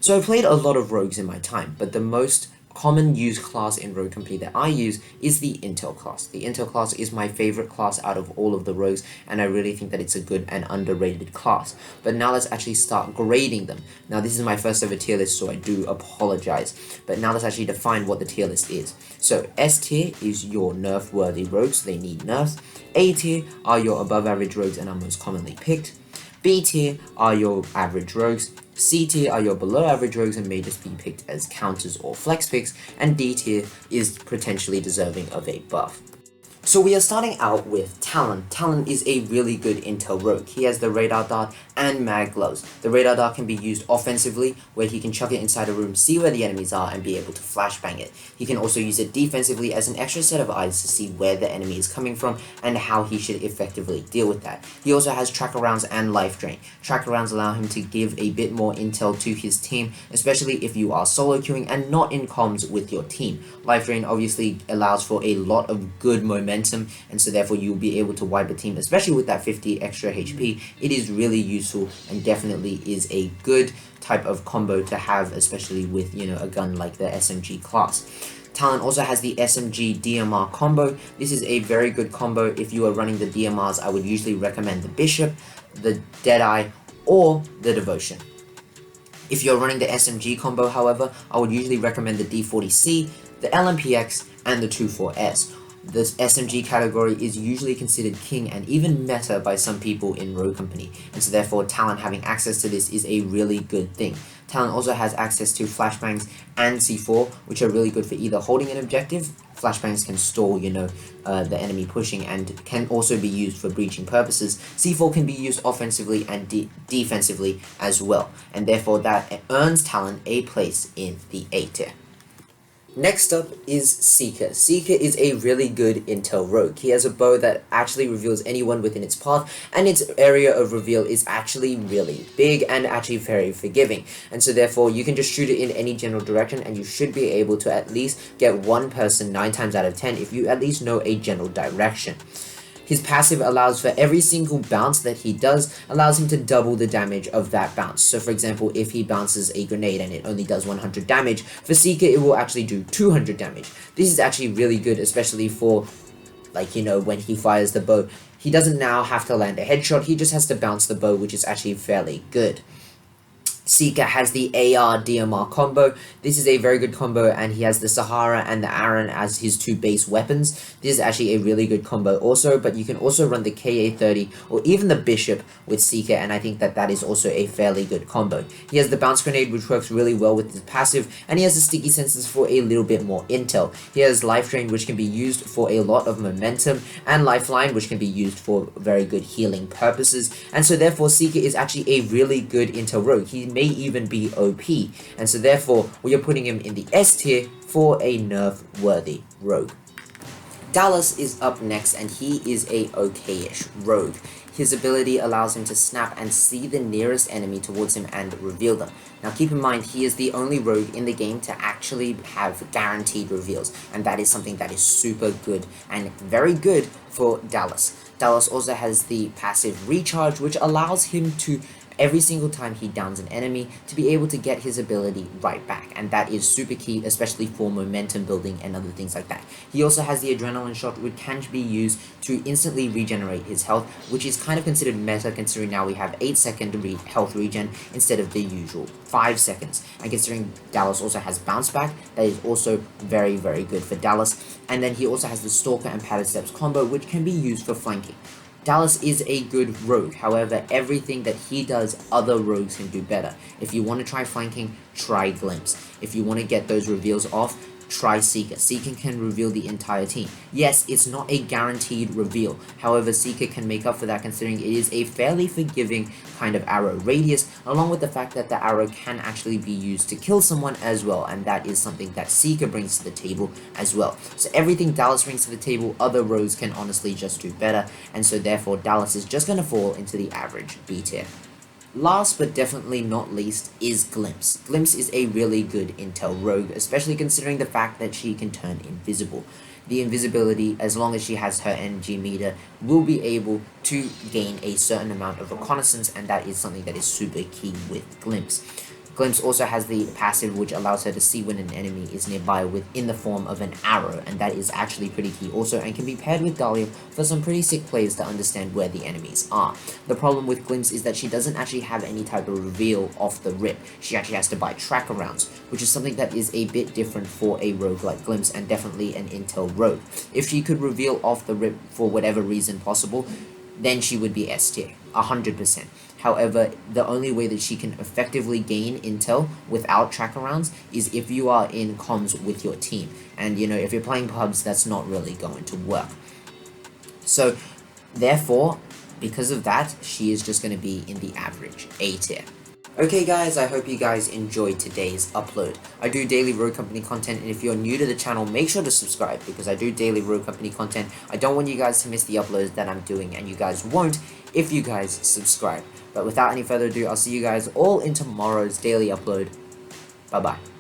So I played a lot of rogues in my time, but the most common used class in Rogue Company that I use is the Intel class. The Intel class is my favorite class out of all of the rogues, and I really think that it's a good and underrated class. But now let's actually start grading them. Now this is my first ever tier list, so I do apologize. But now let's actually define what the tier list is. So S tier is your nerf worthy rogues, they need nerfs. A tier are your above average rogues and are most commonly picked. B tier are your average rogues. C tier are your below average rogues and may just be picked as counters or flex picks, and D tier is potentially deserving of a buff. So we are starting out with Talon. Talon is a really good intel rogue. He has the radar dart and mag gloves. The radar dart can be used offensively, where he can chuck it inside a room, see where the enemies are, and be able to flashbang it. He can also use it defensively as an extra set of eyes to see where the enemy is coming from and how he should effectively deal with that. He also has tracker rounds and life drain. Tracker rounds allow him to give a bit more intel to his team, especially if you are solo queuing and not in comms with your team. Life drain obviously allows for a lot of good momentum, and so therefore you'll be able to wipe a team, especially with that 50 extra HP. It is really useful and definitely is a good type of combo to have, especially with, you know, a gun like the SMG class. Talon also has the SMG DMR combo. This is a very good combo. If you are running the DMRs, I would usually recommend the Bishop, the Deadeye, or the Devotion. If you're running the SMG combo, however, I would usually recommend the D40C, the LMPX, and the 24S. This SMG category is usually considered king and even meta by some people in Rogue Company, and so therefore Talon having access to this is a really good thing. Talon also has access to flashbangs and C4, which are really good for either holding an objective. Flashbangs can stall, you know, the enemy pushing, and can also be used for breaching purposes. C4 can be used offensively and defensively as well, and therefore that earns Talon a place in the A tier. Next up is Seeker. Seeker is a really good intel rogue. He has a bow that actually reveals anyone within its path, and its area of reveal is actually really big and actually very forgiving. And so therefore you can just shoot it in any general direction and you should be able to at least get one person 9 times out of 10 if you at least know a general direction. His passive allows for every single bounce that he does, allows him to double the damage of that bounce. So for example, if he bounces a grenade and it only does 100 damage, for Seeker it will actually do 200 damage. This is actually really good, especially for, like, you know, when he fires the bow. He doesn't now have to land a headshot, he just has to bounce the bow, which is actually fairly good. Seeker has the AR DMR combo. This is a very good combo, and he has the Sahara and the Aaron as his 2 base weapons. This is actually a really good combo also, but you can also run the KA-30 or even the Bishop with Seeker, and I think that that is also a fairly good combo. He has the bounce grenade, which works really well with his passive, and he has the sticky sensors for a little bit more intel. He has life drain, which can be used for a lot of momentum, and lifeline, which can be used for very good healing purposes, and so therefore Seeker is actually a really good intel rogue. He may even be OP, and so therefore we are putting him in the S tier for a nerf worthy rogue. Dallas is up next, and he is a okay-ish rogue. His ability allows him to snap and see the nearest enemy towards him and reveal them. Now keep in mind, he is the only rogue in the game to actually have guaranteed reveals, and that is something that is super good and very good for Dallas. Dallas also has the passive recharge, which allows him to, every single time he downs an enemy, to be able to get his ability right back, and that is super key, especially for momentum building and other things like that. He also has the adrenaline shot, which can be used to instantly regenerate his health, which is kind of considered meta, considering now we have 8-second health regen instead of the usual 5 seconds, and considering Dallas also has bounce back, that is also very, very good for Dallas. And then he also has the Stalker and Padded Steps combo, which can be used for flanking. Dallas is a good rogue, however, everything that he does, other rogues can do better. If you want to try flanking, try Glimpse. If you want to get those reveals off, try Seeker. Seeker can reveal the entire team. Yes, it's not a guaranteed reveal, however, Seeker can make up for that, considering it is a fairly forgiving kind of arrow radius, along with the fact that the arrow can actually be used to kill someone as well, and that is something that Seeker brings to the table as well. So everything Dallas brings to the table, other rogues can honestly just do better, and so therefore Dallas is just going to fall into the average B tier. Last but definitely not least is Glimpse. Glimpse is a really good intel rogue, especially considering the fact that she can turn invisible. The invisibility, as long as she has her energy meter, will be able to gain a certain amount of reconnaissance, and that is something that is super key with Glimpse. Glimpse also has the passive which allows her to see when an enemy is nearby within the form of an arrow, and that is actually pretty key also, and can be paired with Dahlia for some pretty sick plays to understand where the enemies are. The problem with Glimpse is that she doesn't actually have any type of reveal off the rip. She actually has to buy tracker rounds, which is something that is a bit different for a rogue like Glimpse, and definitely an intel rogue. If she could reveal off the rip for whatever reason possible, then she would be S tier, 100%. However, the only way that she can effectively gain intel without tracker rounds is if you are in comms with your team. And if you're playing pubs, that's not really going to work. So, therefore, because of that, she is just going to be in the average A tier. Okay guys, I hope you guys enjoyed today's upload. I do daily Rogue Company content, and if you're new to the channel, make sure to subscribe, because I do daily Rogue Company content. I don't want you guys to miss the uploads that I'm doing, and you guys won't if you guys subscribe. But without any further ado, I'll see you guys all in tomorrow's daily upload. Bye bye.